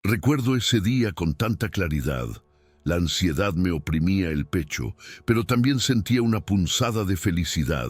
Recuerdo ese día con tanta claridad. La ansiedad me oprimía el pecho, pero también sentía una punzada de felicidad,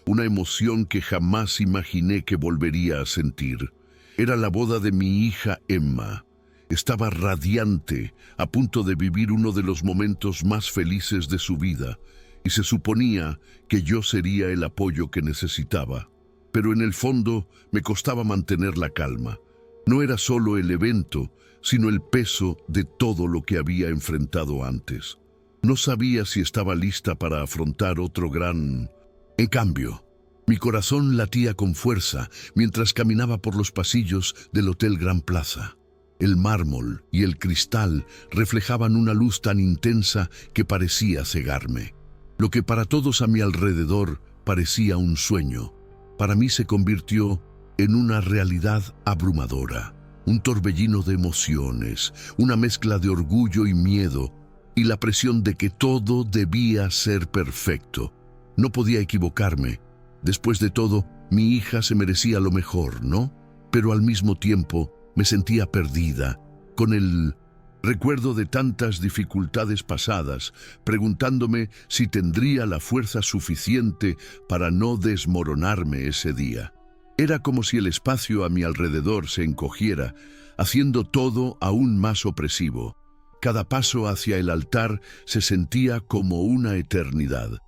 una emoción que jamás imaginé que volvería a sentir. Era la boda de mi hija Emma. Estaba radiante, a punto de vivir uno de los momentos más felices de su vida, y se suponía que yo sería el apoyo que necesitaba. Pero en el fondo me costaba mantener la calma. No era solo el evento, sino el peso de todo lo que había enfrentado antes. No sabía si estaba lista para afrontar otro gran... En cambio, mi corazón latía con fuerza mientras caminaba por los pasillos del Hotel Gran Plaza. El mármol y el cristal reflejaban una luz tan intensa que parecía cegarme. Lo que para todos a mi alrededor parecía un sueño, para mí se convirtió en una realidad abrumadora. Un torbellino de emociones, una mezcla de orgullo y miedo, y la presión de que todo debía ser perfecto. No podía equivocarme. Después de todo, mi hija se merecía lo mejor, ¿no? Pero al mismo tiempo me sentía perdida, con el recuerdo de tantas dificultades pasadas, preguntándome si tendría la fuerza suficiente para no desmoronarme ese día. Era como si el espacio a mi alrededor se encogiera, haciendo todo aún más opresivo. Cada paso hacia el altar se sentía como una eternidad.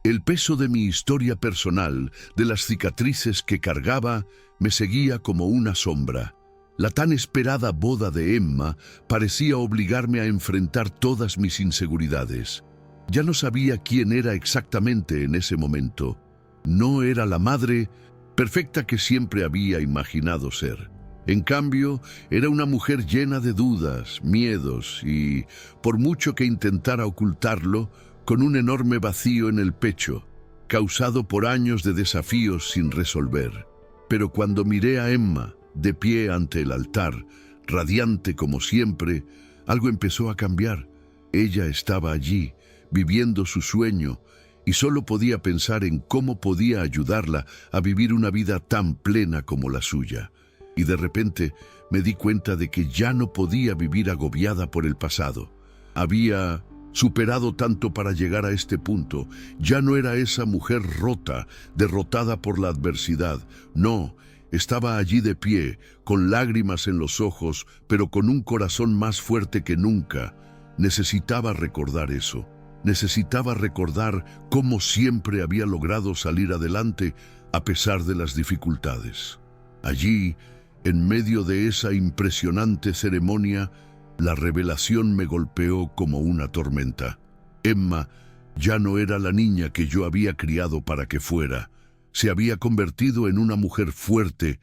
El peso de mi historia personal, de las cicatrices que cargaba, me seguía como una sombra. La tan esperada boda de Emma parecía obligarme a enfrentar todas mis inseguridades. Ya no sabía quién era exactamente en ese momento. No era la madre perfecta que siempre había imaginado ser. En cambio, era una mujer llena de dudas, miedos y, por mucho que intentara ocultarlo, con un enorme vacío en el pecho, causado por años de desafíos sin resolver. Pero cuando miré a Emma, de pie ante el altar, radiante como siempre, algo empezó a cambiar. Ella estaba allí, viviendo su sueño, y solo podía pensar en cómo podía ayudarla a vivir una vida tan plena como la suya. Y de repente me di cuenta de que ya no podía vivir agobiada por el pasado. Había superado tanto para llegar a este punto. Ya no era esa mujer rota, derrotada por la adversidad. No, estaba allí de pie, con lágrimas en los ojos, pero con un corazón más fuerte que nunca. Necesitaba recordar eso. Necesitaba recordar cómo siempre había logrado salir adelante a pesar de las dificultades. Allí, en medio de esa impresionante ceremonia, la revelación me golpeó como una tormenta. Emma ya no era la niña que yo había criado para que fuera. Se había convertido en una mujer fuerte,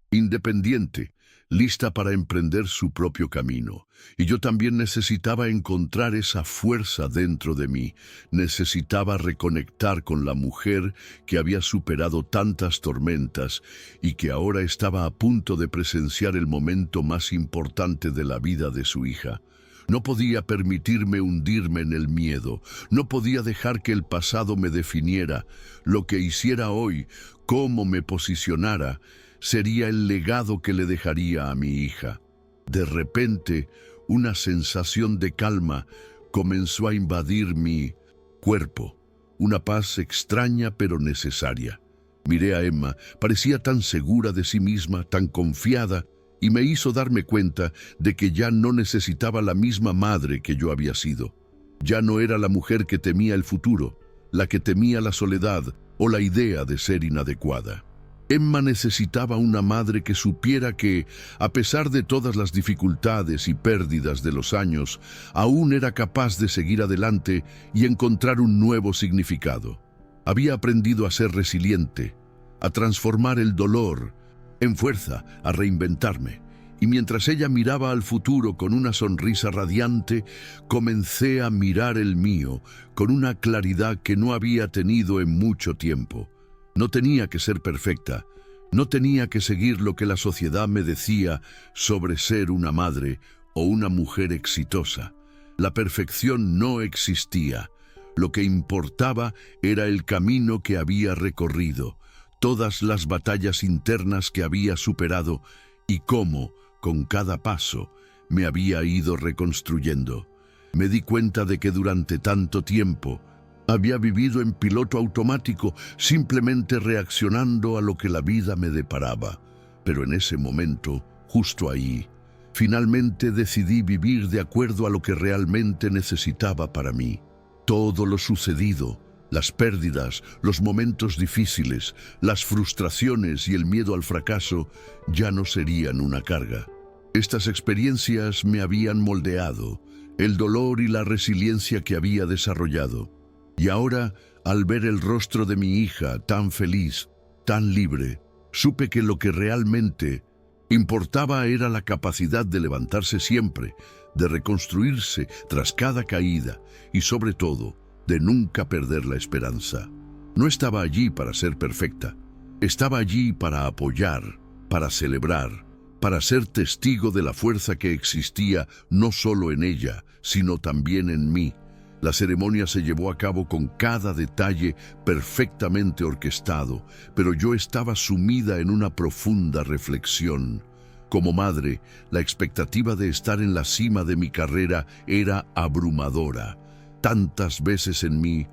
independiente, lista para emprender su propio camino. Y yo también necesitaba encontrar esa fuerza dentro de mí. Necesitaba reconectar con la mujer que había superado tantas tormentas y que ahora estaba a punto de presenciar el momento más importante de la vida de su hija. No podía permitirme hundirme en el miedo. No podía dejar que el pasado me definiera. Lo que hiciera hoy, cómo me posicionara, sería el legado que le dejaría a mi hija. De repente, una sensación de calma comenzó a invadir mi cuerpo. Una paz extraña pero necesaria. Miré a Emma, parecía tan segura de sí misma, tan confiada, y me hizo darme cuenta de que ya no necesitaba la misma madre que yo había sido. Ya no era la mujer que temía el futuro, la que temía la soledad o la idea de ser inadecuada. Emma necesitaba una madre que supiera que, a pesar de todas las dificultades y pérdidas de los años, aún era capaz de seguir adelante y encontrar un nuevo significado. Había aprendido a ser resiliente, a transformar el dolor en fuerza, a reinventarme. Y mientras ella miraba al futuro con una sonrisa radiante, comencé a mirar el mío con una claridad que no había tenido en mucho tiempo. No tenía que ser perfecta, no tenía que seguir lo que la sociedad me decía sobre ser una madre o una mujer exitosa. La perfección no existía. Lo que importaba era el camino que había recorrido, todas las batallas internas que había superado y cómo, Con cada paso me había ido reconstruyendo. Me di cuenta de que durante tanto tiempo había vivido en piloto automático, simplemente reaccionando a lo que la vida me deparaba. Pero en ese momento, justo ahí, finalmente decidí vivir de acuerdo a lo que realmente necesitaba para mí. Todo lo sucedido, las pérdidas, los momentos difíciles, las frustraciones y el miedo al fracaso ya no serían una carga. Estas experiencias me habían moldeado, el dolor y la resiliencia que había desarrollado. Y ahora, al ver el rostro de mi hija tan feliz, tan libre, supe que lo que realmente importaba era la capacidad de levantarse siempre, de reconstruirse tras cada caída y, sobre todo, de nunca perder la esperanza. No estaba allí para ser perfecta, estaba allí para apoyar, para celebrar, para ser testigo de la fuerza que existía no solo en ella, sino también en mí. La ceremonia se llevó a cabo con cada detalle perfectamente orquestado, pero yo estaba sumida en una profunda reflexión. Como madre, la expectativa de estar en la cima de mi carrera era abrumadora. Tantas veces en mi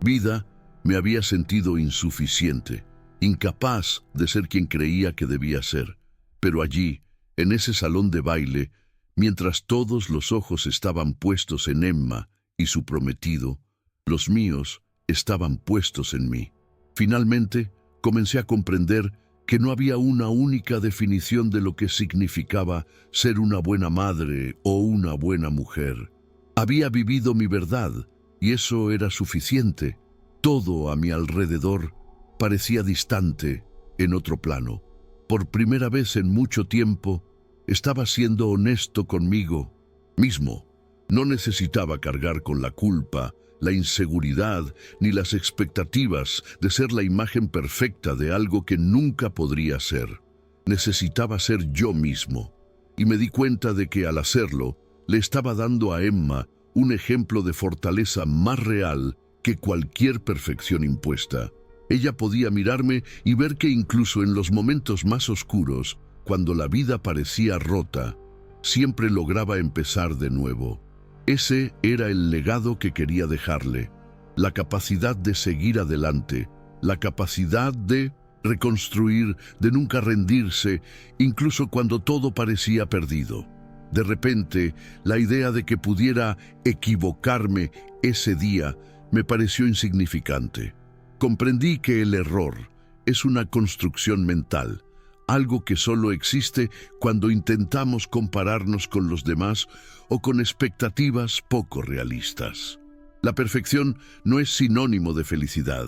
vida me había sentido insuficiente, incapaz de ser quien creía que debía ser. Pero allí, en ese salón de baile, mientras todos los ojos estaban puestos en Emma y su prometido, los míos estaban puestos en mí. Finalmente, comencé a comprender que no había una única definición de lo que significaba ser una buena madre o una buena mujer. Había vivido mi verdad, y eso era suficiente. Todo a mi alrededor parecía distante, en otro plano. Por primera vez en mucho tiempo, estaba siendo honesto conmigo mismo. No necesitaba cargar con la culpa, la inseguridad, ni las expectativas de ser la imagen perfecta de algo que nunca podría ser. Necesitaba ser yo mismo, y me di cuenta de que al hacerlo, le estaba dando a Emma un ejemplo de fortaleza más real que cualquier perfección impuesta. Ella podía mirarme y ver que incluso en los momentos más oscuros, cuando la vida parecía rota, siempre lograba empezar de nuevo. Ese era el legado que quería dejarle, la capacidad de seguir adelante, la capacidad de reconstruir, de nunca rendirse, incluso cuando todo parecía perdido. De repente, la idea de que pudiera equivocarme ese día me pareció insignificante. Comprendí que el error es una construcción mental, algo que solo existe cuando intentamos compararnos con los demás o con expectativas poco realistas. La perfección no es sinónimo de felicidad.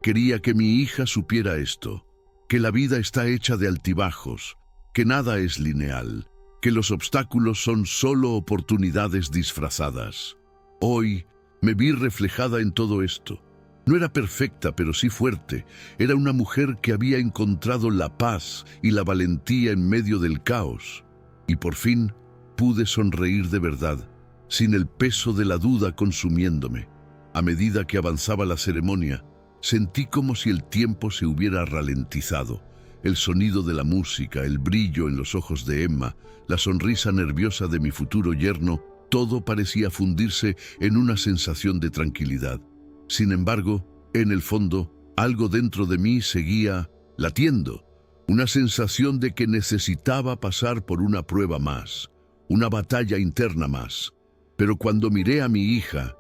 Quería que mi hija supiera esto, que la vida está hecha de altibajos, que nada es lineal, que los obstáculos son solo oportunidades disfrazadas. Hoy me vi reflejada en todo esto. No era perfecta, pero sí fuerte. Era una mujer que había encontrado la paz y la valentía en medio del caos. Y por fin pude sonreír de verdad, sin el peso de la duda consumiéndome. A medida que avanzaba la ceremonia, sentí como si el tiempo se hubiera ralentizado. El sonido de la música, el brillo en los ojos de Emma, la sonrisa nerviosa de mi futuro yerno, todo parecía fundirse en una sensación de tranquilidad. Sin embargo, en el fondo, algo dentro de mí seguía latiendo, una sensación de que necesitaba pasar por una prueba más, una batalla interna más. Pero cuando miré a mi hija,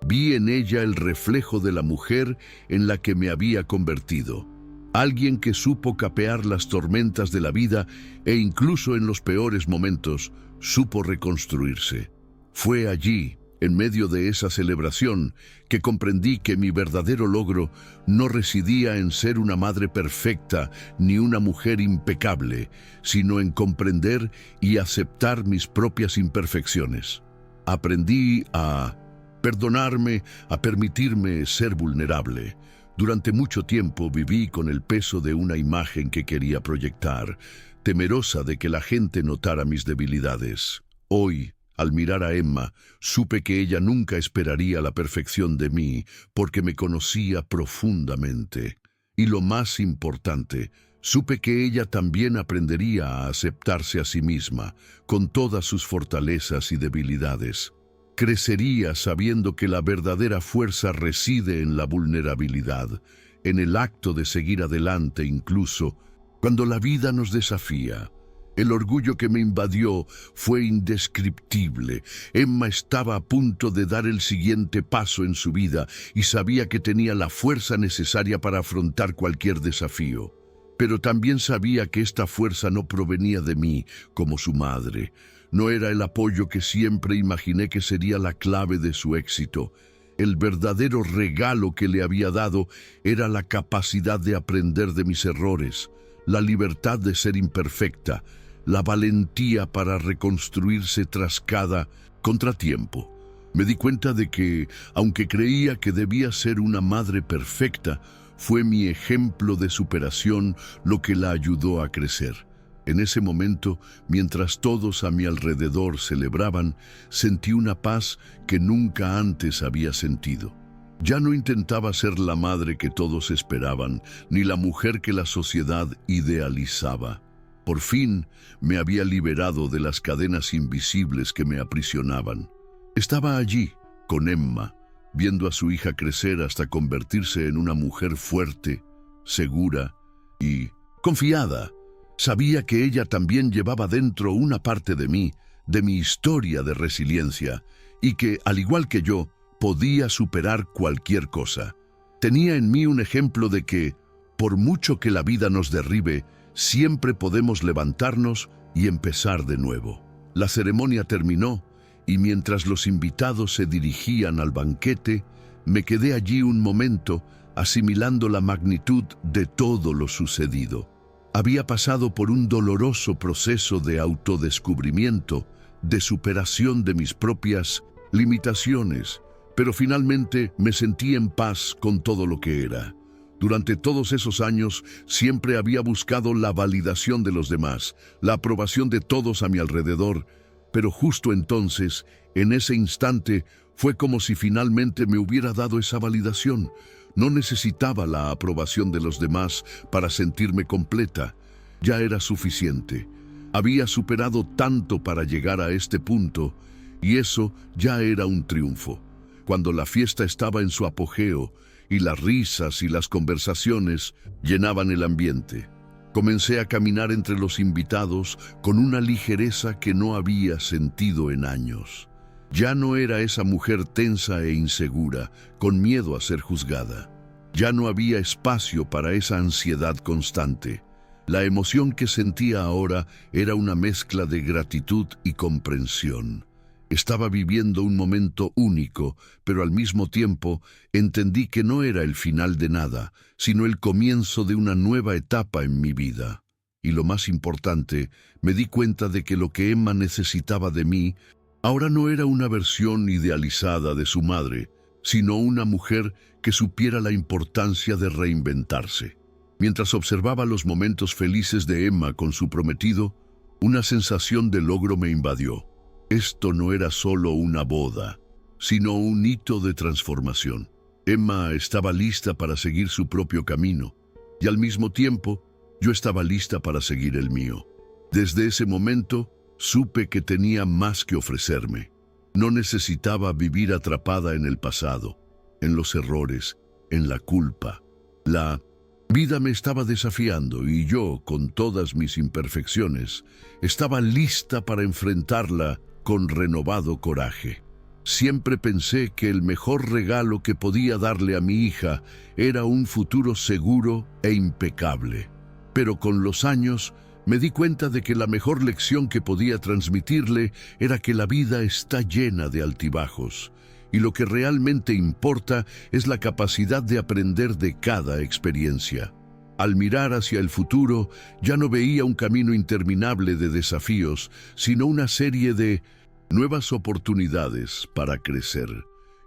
vi en ella el reflejo de la mujer en la que me había convertido. Alguien que supo capear las tormentas de la vida e incluso en los peores momentos supo reconstruirse. Fue allí, en medio de esa celebración, que comprendí que mi verdadero logro no residía en ser una madre perfecta ni una mujer impecable, sino en comprender y aceptar mis propias imperfecciones. Aprendí a perdonarme, a permitirme ser vulnerable. Durante mucho tiempo viví con el peso de una imagen que quería proyectar, temerosa de que la gente notara mis debilidades. Hoy, al mirar a Emma, supe que ella nunca esperaría la perfección de mí, porque me conocía profundamente. Y lo más importante, Supe que ella también aprendería a aceptarse a sí misma, con todas sus fortalezas y debilidades. Crecería sabiendo que la verdadera fuerza reside en la vulnerabilidad, en el acto de seguir adelante incluso cuando la vida nos desafía. El orgullo que me invadió fue indescriptible. Emma estaba a punto de dar el siguiente paso en su vida y sabía que tenía la fuerza necesaria para afrontar cualquier desafío. Pero también sabía que esta fuerza no provenía de mí como su madre. No era el apoyo que siempre imaginé que sería la clave de su éxito. El verdadero regalo que le había dado era la capacidad de aprender de mis errores, la libertad de ser imperfecta, la valentía para reconstruirse tras cada contratiempo. Me di cuenta de que, aunque creía que debía ser una madre perfecta, fue mi ejemplo de superación lo que la ayudó a crecer. En ese momento, mientras todos a mi alrededor celebraban, sentí una paz que nunca antes había sentido. Ya no intentaba ser la madre que todos esperaban, ni la mujer que la sociedad idealizaba. Por fin me había liberado de las cadenas invisibles que me aprisionaban. Estaba allí, con Emma, viendo a su hija crecer hasta convertirse en una mujer fuerte, segura y confiada. Sabía que ella también llevaba dentro una parte de mí, de mi historia de resiliencia, y que, al igual que yo, podía superar cualquier cosa. Tenía en mí un ejemplo de que, por mucho que la vida nos derribe, siempre podemos levantarnos y empezar de nuevo. La ceremonia terminó y mientras los invitados se dirigían al banquete, me quedé allí un momento asimilando la magnitud de todo lo sucedido. Había pasado por un doloroso proceso de autodescubrimiento, de superación de mis propias limitaciones, pero finalmente me sentí en paz con todo lo que era. Durante todos esos años siempre había buscado la validación de los demás, la aprobación de todos a mi alrededor, pero justo entonces, en ese instante, fue como si finalmente me hubiera dado esa validación. No necesitaba la aprobación de los demás para sentirme completa. Ya era suficiente. Había superado tanto para llegar a este punto, y eso ya era un triunfo. Cuando la fiesta estaba en su apogeo, y las risas y las conversaciones llenaban el ambiente, comencé a caminar entre los invitados con una ligereza que no había sentido en años. Ya no era esa mujer tensa e insegura, con miedo a ser juzgada. Ya no había espacio para esa ansiedad constante. La emoción que sentía ahora era una mezcla de gratitud y comprensión. Estaba viviendo un momento único, pero al mismo tiempo entendí que no era el final de nada, sino el comienzo de una nueva etapa en mi vida. Y lo más importante, me di cuenta de que lo que Emma necesitaba de mí ahora no era una versión idealizada de su madre, sino una mujer que supiera la importancia de reinventarse. Mientras observaba los momentos felices de Emma con su prometido, una sensación de logro me invadió. Esto no era solo una boda, sino un hito de transformación. Emma estaba lista para seguir su propio camino, y al mismo tiempo, yo estaba lista para seguir el mío. Desde ese momento, supe que tenía más que ofrecerme. No necesitaba vivir atrapada en el pasado, en los errores, en la culpa. La vida me estaba desafiando y yo, con todas mis imperfecciones, estaba lista para enfrentarla con renovado coraje. Siempre pensé que el mejor regalo que podía darle a mi hija era un futuro seguro e impecable. Pero con los años me di cuenta de que la mejor lección que podía transmitirle era que la vida está llena de altibajos, y lo que realmente importa es la capacidad de aprender de cada experiencia. Al mirar hacia el futuro, ya no veía un camino interminable de desafíos, sino una serie de nuevas oportunidades para crecer.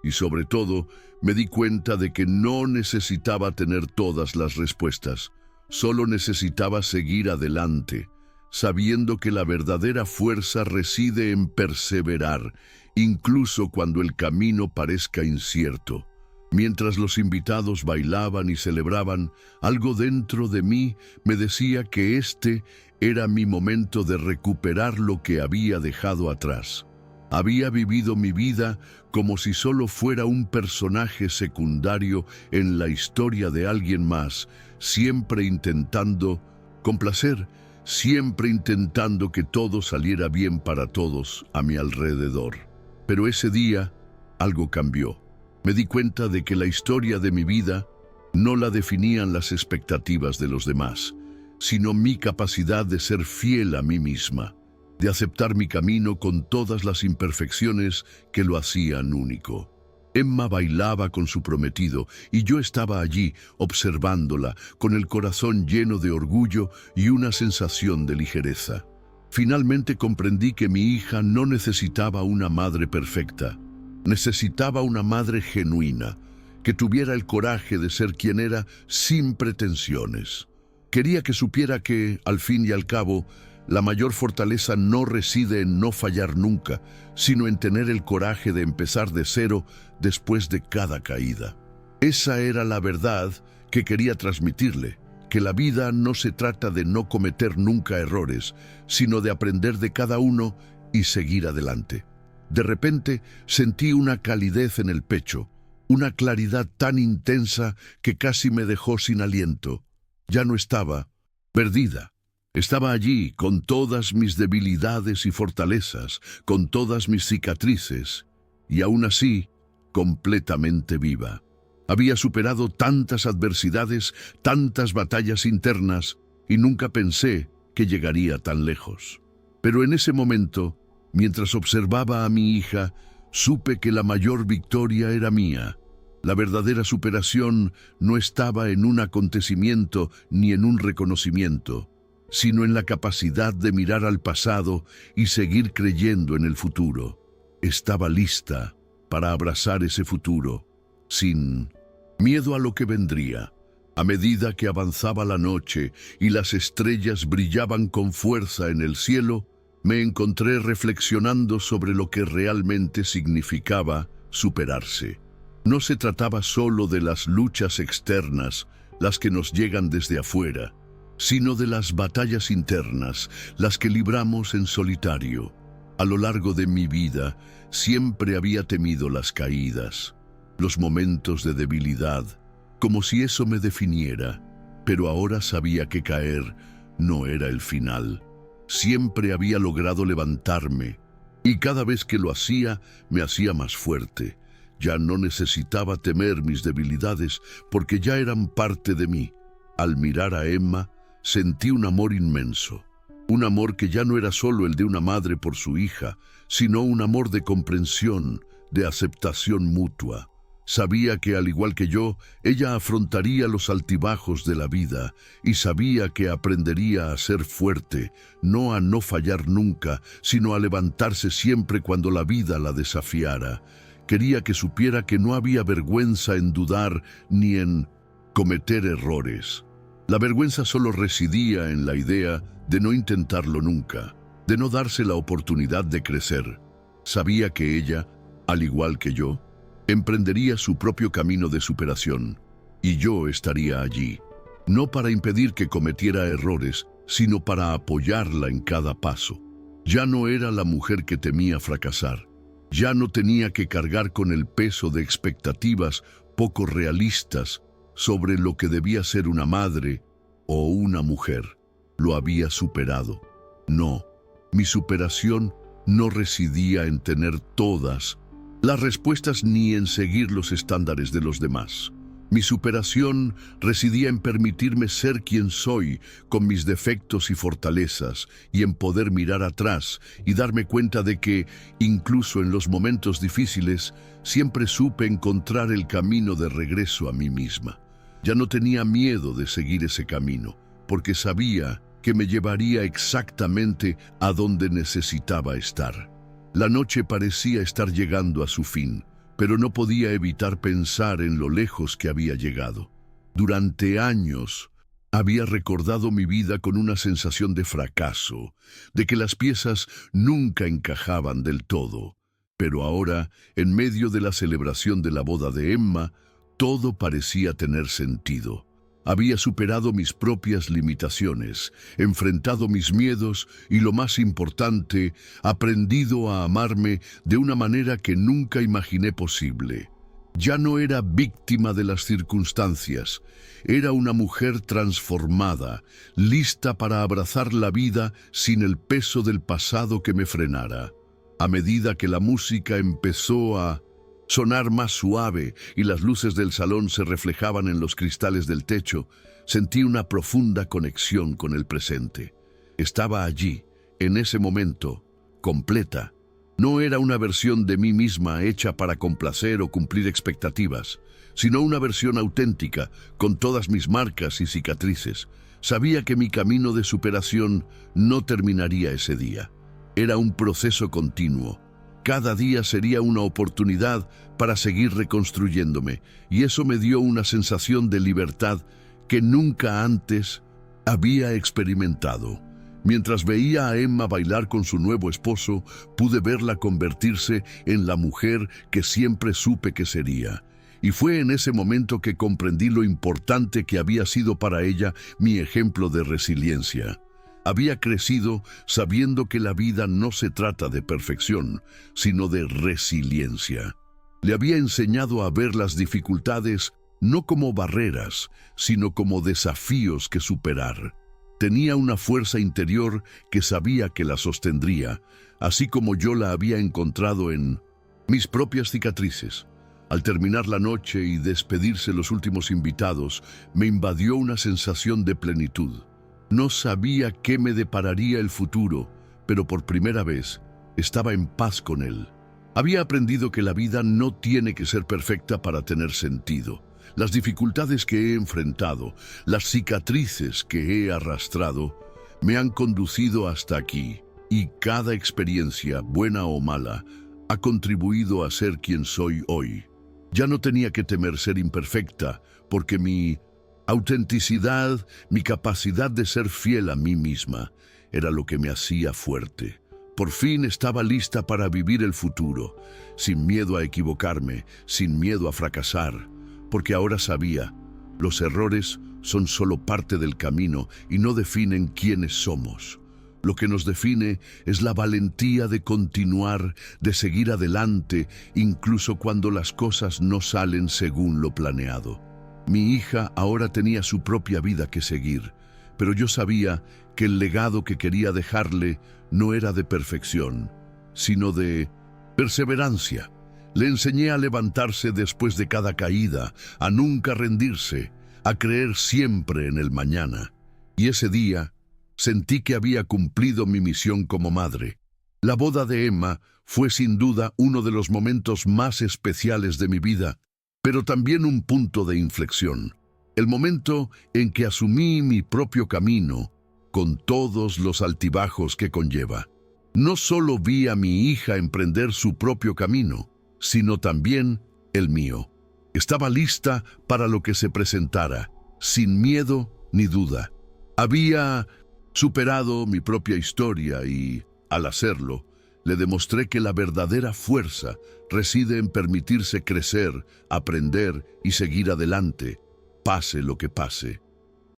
Y sobre todo, me di cuenta de que no necesitaba tener todas las respuestas. Solo necesitaba seguir adelante, sabiendo que la verdadera fuerza reside en perseverar, incluso cuando el camino parezca incierto. Mientras los invitados bailaban y celebraban, algo dentro de mí me decía que este era mi momento de recuperar lo que había dejado atrás. Había vivido mi vida como si solo fuera un personaje secundario en la historia de alguien más, siempre intentando complacer, siempre intentando que todo saliera bien para todos a mi alrededor. Pero ese día algo cambió. Me di cuenta de que la historia de mi vida no la definían las expectativas de los demás, sino mi capacidad de ser fiel a mí misma, de aceptar mi camino con todas las imperfecciones que lo hacían único. Emma bailaba con su prometido y yo estaba allí observándola con el corazón lleno de orgullo y una sensación de ligereza. Finalmente comprendí que mi hija no necesitaba una madre perfecta. Necesitaba una madre genuina, que tuviera el coraje de ser quien era sin pretensiones. Quería que supiera que, al fin y al cabo, la mayor fortaleza no reside en no fallar nunca, sino en tener el coraje de empezar de cero después de cada caída. Esa era la verdad que quería transmitirle, que la vida no se trata de no cometer nunca errores, sino de aprender de cada uno y seguir adelante. De repente sentí una calidez en el pecho, una claridad tan intensa que casi me dejó sin aliento. Ya no estaba perdida. Estaba allí con todas mis debilidades y fortalezas, con todas mis cicatrices, y aún así, completamente viva. Había superado tantas adversidades, tantas batallas internas, y nunca pensé que llegaría tan lejos. Pero en ese momento, mientras observaba a mi hija, supe que la mayor victoria era mía. La verdadera superación no estaba en un acontecimiento ni en un reconocimiento, sino en la capacidad de mirar al pasado y seguir creyendo en el futuro. Estaba lista para abrazar ese futuro, sin miedo a lo que vendría. A medida que avanzaba la noche y las estrellas brillaban con fuerza en el cielo, me encontré reflexionando sobre lo que realmente significaba superarse. No se trataba solo de las luchas externas, las que nos llegan desde afuera, sino de las batallas internas, las que libramos en solitario. A lo largo de mi vida, siempre había temido las caídas, los momentos de debilidad, como si eso me definiera, pero ahora sabía que caer no era el final. Siempre había logrado levantarme, y cada vez que lo hacía, me hacía más fuerte. Ya no necesitaba temer mis debilidades, porque ya eran parte de mí. Al mirar a Emma, sentí un amor inmenso, un amor que ya no era solo el de una madre por su hija, sino un amor de comprensión, de aceptación mutua. Sabía que, al igual que yo, ella afrontaría los altibajos de la vida y sabía que aprendería a ser fuerte, no a no fallar nunca, sino a levantarse siempre cuando la vida la desafiara. Quería que supiera que no había vergüenza en dudar ni en cometer errores. La vergüenza solo residía en la idea de no intentarlo nunca, de no darse la oportunidad de crecer. Sabía que ella, al igual que yo, emprendería su propio camino de superación, y yo estaría allí, no para impedir que cometiera errores, sino para apoyarla en cada paso. Ya no era la mujer que temía fracasar, ya no tenía que cargar con el peso de expectativas poco realistas sobre lo que debía ser una madre o una mujer. Lo había superado. No, mi superación no residía en tener todas las respuestas ni en seguir los estándares de los demás. Mi superación residía en permitirme ser quien soy, con mis defectos y fortalezas, y en poder mirar atrás y darme cuenta de que, incluso en los momentos difíciles, siempre supe encontrar el camino de regreso a mí misma. Ya no tenía miedo de seguir ese camino, porque sabía que me llevaría exactamente a donde necesitaba estar. La noche parecía estar llegando a su fin, pero no podía evitar pensar en lo lejos que había llegado. Durante años había recordado mi vida con una sensación de fracaso, de que las piezas nunca encajaban del todo. Pero ahora, en medio de la celebración de la boda de Emma, Todo parecía tener sentido. Había superado mis propias limitaciones, enfrentado mis miedos y, lo más importante, aprendido a amarme de una manera que nunca imaginé posible. Ya no era víctima de las circunstancias, era una mujer transformada, lista para abrazar la vida sin el peso del pasado que me frenara. A medida que la música empezó a sonar más suave y las luces del salón se reflejaban en los cristales del techo, sentí una profunda conexión con el presente. Estaba allí, en ese momento, completa. No era una versión de mí misma hecha para complacer o cumplir expectativas, sino una versión auténtica, con todas mis marcas y cicatrices. Sabía que mi camino de superación no terminaría ese día. Era un proceso continuo. Cada día sería una oportunidad para seguir reconstruyéndome, y eso me dio una sensación de libertad que nunca antes había experimentado. Mientras veía a Emma bailar con su nuevo esposo, pude verla convertirse en la mujer que siempre supe que sería. Y fue en ese momento que comprendí lo importante que había sido para ella mi ejemplo de resiliencia. Había crecido sabiendo que la vida no se trata de perfección, sino de resiliencia. Le había enseñado a ver las dificultades no como barreras, sino como desafíos que superar. Tenía una fuerza interior que sabía que la sostendría, así como yo la había encontrado en mis propias cicatrices. Al terminar la noche y despedirse los últimos invitados, me invadió una sensación de plenitud. No sabía qué me depararía el futuro, pero por primera vez estaba en paz con él. Había aprendido que la vida no tiene que ser perfecta para tener sentido. Las dificultades que he enfrentado, las cicatrices que he arrastrado, me han conducido hasta aquí, y cada experiencia, buena o mala, ha contribuido a ser quien soy hoy. Ya no tenía que temer ser imperfecta, porque mi autenticidad, mi capacidad de ser fiel a mí misma, era lo que me hacía fuerte. Por fin estaba lista para vivir el futuro, sin miedo a equivocarme, sin miedo a fracasar, porque ahora sabía, los errores son solo parte del camino y no definen quiénes somos. Lo que nos define es la valentía de continuar, de seguir adelante, incluso cuando las cosas no salen según lo planeado. Mi hija ahora tenía su propia vida que seguir, pero yo sabía que el legado que quería dejarle no era de perfección, sino de perseverancia. Le enseñé a levantarse después de cada caída, a nunca rendirse, a creer siempre en el mañana. Y ese día sentí que había cumplido mi misión como madre. La boda de Emma fue sin duda uno de los momentos más especiales de mi vida, pero también un punto de inflexión. El momento en que asumí mi propio camino, con todos los altibajos que conlleva. No solo vi a mi hija emprender su propio camino, sino también el mío. Estaba lista para lo que se presentara, sin miedo ni duda. Había superado mi propia historia y, al hacerlo, le demostré que la verdadera fuerza reside en permitirse crecer, aprender y seguir adelante, pase lo que pase.